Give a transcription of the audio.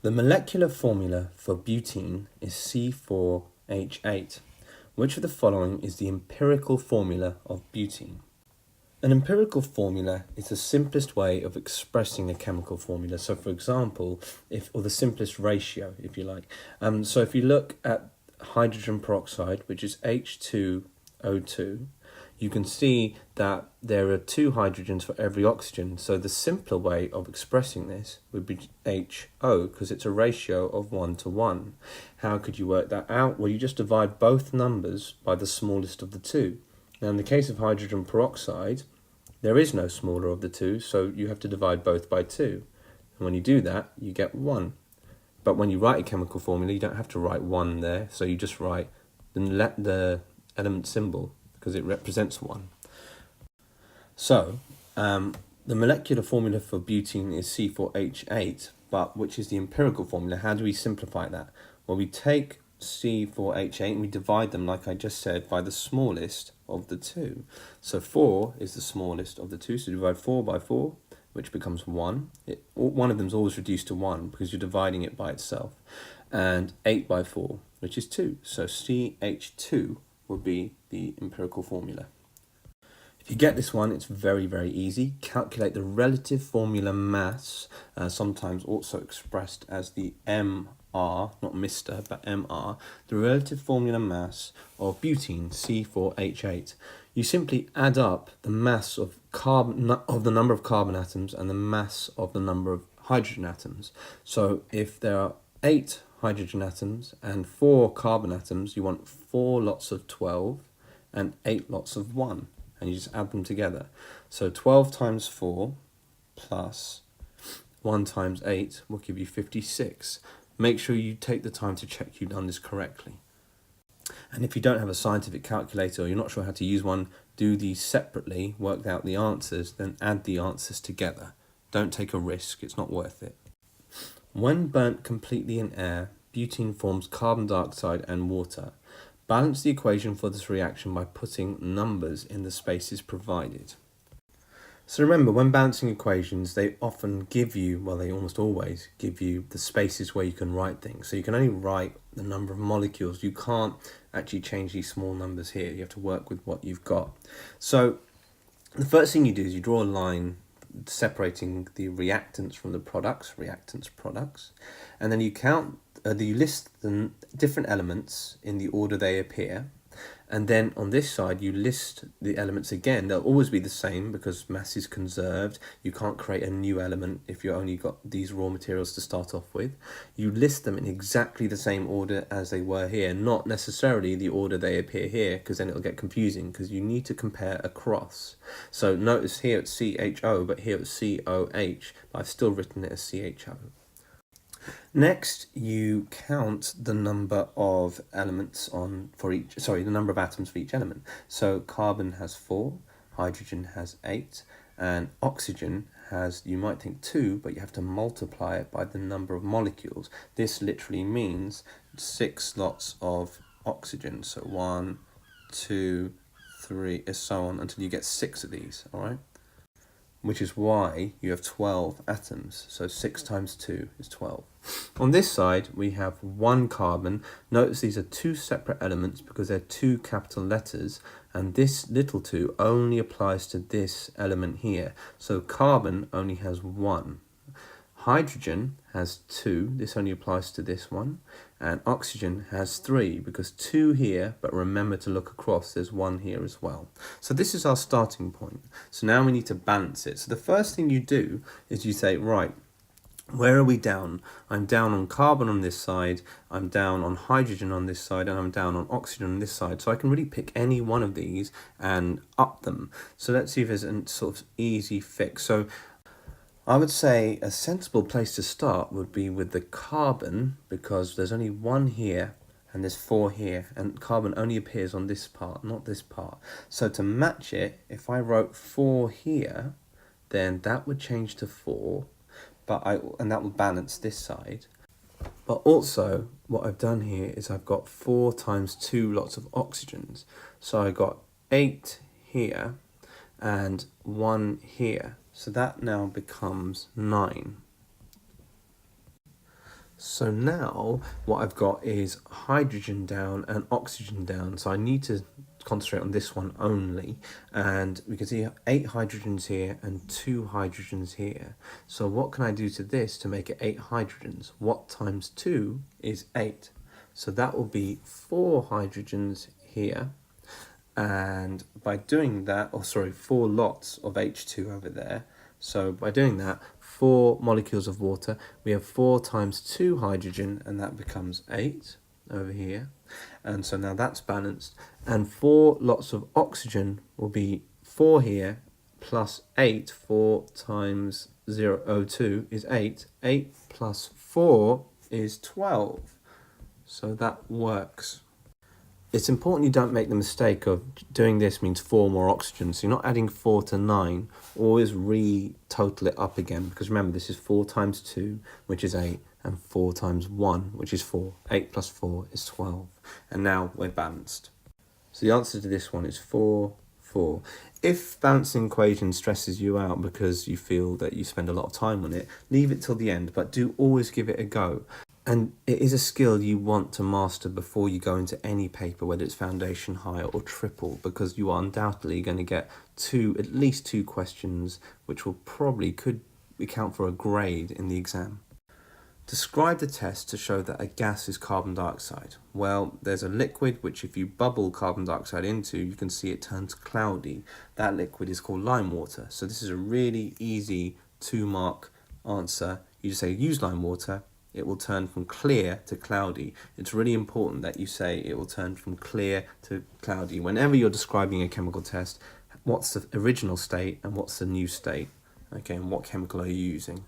The molecular formula for butene is C4H8. Which of the following is the empirical formula of butene? An empirical formula is the simplest way of expressing a chemical formula. So for example, or the simplest ratio, if you like. So if you look at hydrogen peroxide, which is H2O2, you can see that there are 2 hydrogens for every oxygen. So the simpler way of expressing this would be HO, because it's a ratio of 1 to 1. How could you work that out? Well, you just divide both numbers by the smallest of the 2. Now, in the case of hydrogen peroxide, there is no smaller of the 2, so you have to divide both by 2. And when you do that, you get 1. But when you write a chemical formula, you don't have to write 1 there, so you just write the element symbol, because it represents 1. So, the molecular formula for butene is C4H8, but which is the empirical formula? How do we simplify that? Well, we take C4H8 and we divide them, like I just said, by the smallest of the 2. So 4 is the smallest of the 2, so divide 4 by 4, which becomes 1. One of them is always reduced to 1 because you're dividing it by itself. And 8 by 4, which is 2. So CH2 would be the empirical formula. If you get this one, it's very, very easy. Calculate the relative formula mass, sometimes also expressed as the MR, not Mr, but MR, the relative formula mass of butene, C4H8. You simply add up the mass of the number of carbon atoms and the mass of the number of hydrogen atoms. So if there are 8 hydrogen atoms and 4 carbon atoms, you want 4 lots of 12 and 8 lots of 1, and you just add them together. So 12 times 4 plus 1 times 8 will give you 56. Make sure you take the time to check you've done this correctly. And if you don't have a scientific calculator or you're not sure how to use one, do these separately, work out the answers, then add the answers together. Don't take a risk, it's not worth it. When burnt completely in air, butene forms carbon dioxide and water. Balance the equation for this reaction by putting numbers in the spaces provided. So remember, when balancing equations, they often give you, well, they almost always give you the spaces where you can write things. So you can only write the number of molecules. You can't actually change these small numbers here. You have to work with what you've got. So the first thing you do is you draw a line separating the reactants from the products, products, and then you list the different elements in the order they appear, and then on this side you list the elements again. They'll always be the same because mass is conserved. You can't create a new element if you only got these raw materials to start off with. You list them in exactly the same order as they were here, not necessarily the order they appear here, because then it'll get confusing because you need to compare across. So notice here it's CHO, but here it's COH, but I've still written it as CHO. Next, you count the number of elements the number of atoms for each element. So carbon has 4, hydrogen has 8, and oxygen has, you might think 2, but you have to multiply it by the number of molecules. This literally means 6 lots of oxygen. So 1, 2, 3, and so on until you get 6 of these, all right? Which is why you have 12 atoms. So 6 times 2 is 12. On this side, we have 1 carbon. Notice these are 2 separate elements because they're 2 capital letters, and this little 2 only applies to this element here. So carbon only has 1. Hydrogen has 2, this only applies to this one, and oxygen has 3 because 2 here, but remember to look across, there's 1 here as well. So this is our starting point. So now we need to balance it. So the first thing you do is you say, right, where are we down? I'm down on carbon on this side, I'm down on hydrogen on this side, and I'm down on oxygen on this side. So I can really pick any one of these and up them. So let's see if there's a sort of easy fix. So I would say a sensible place to start would be with the carbon, because there's only 1 here and there's 4 here, and carbon only appears on this part, not this part. So to match it, if I wrote 4 here, then that would change to 4, and that would balance this side. But also, what I've done here is I've got 4 times 2 lots of oxygens. So I got 8 here and 1 here. So that now becomes 9. So now what I've got is hydrogen down and oxygen down. So I need to concentrate on this one only. And we can see 8 hydrogens here and 2 hydrogens here. So what can I do to this to make it 8 hydrogens? What times 2 is 8. So that will be 4 hydrogens here. And by doing that, 4 lots of H2 over there. So by doing that, 4 molecules of water, we have 4 times 2 hydrogen, and that becomes 8 over here. And so now that's balanced. And 4 lots of oxygen will be 4 here plus 8. 4 times 0, O2 is 8. 8 plus 4 is 12. So that works. It's important you don't make the mistake of doing this means 4 more oxygen. So you're not adding 4 to 9. Always re-total it up again. Because remember, this is 4 times 2, which is 8, and 4 times 1, which is 4. 8 plus 4 is 12. And now we're balanced. So the answer to this one is 4, 4. If balancing equation stresses you out because you feel that you spend a lot of time on it, leave it till the end, but do always give it a go. And it is a skill you want to master before you go into any paper, whether it's foundation, higher or triple, because you are undoubtedly going to get at least two questions, which will probably could account for a grade in the exam. Describe the test to show that a gas is carbon dioxide. Well, there's a liquid which if you bubble carbon dioxide into, you can see it turns cloudy. That liquid is called lime water. So this is a really easy 2-mark answer. You just say use lime water. It will turn from clear to cloudy. It's really important that you say it will turn from clear to cloudy. Whenever you're describing a chemical test, what's the original state and what's the new state? Okay, and what chemical are you using?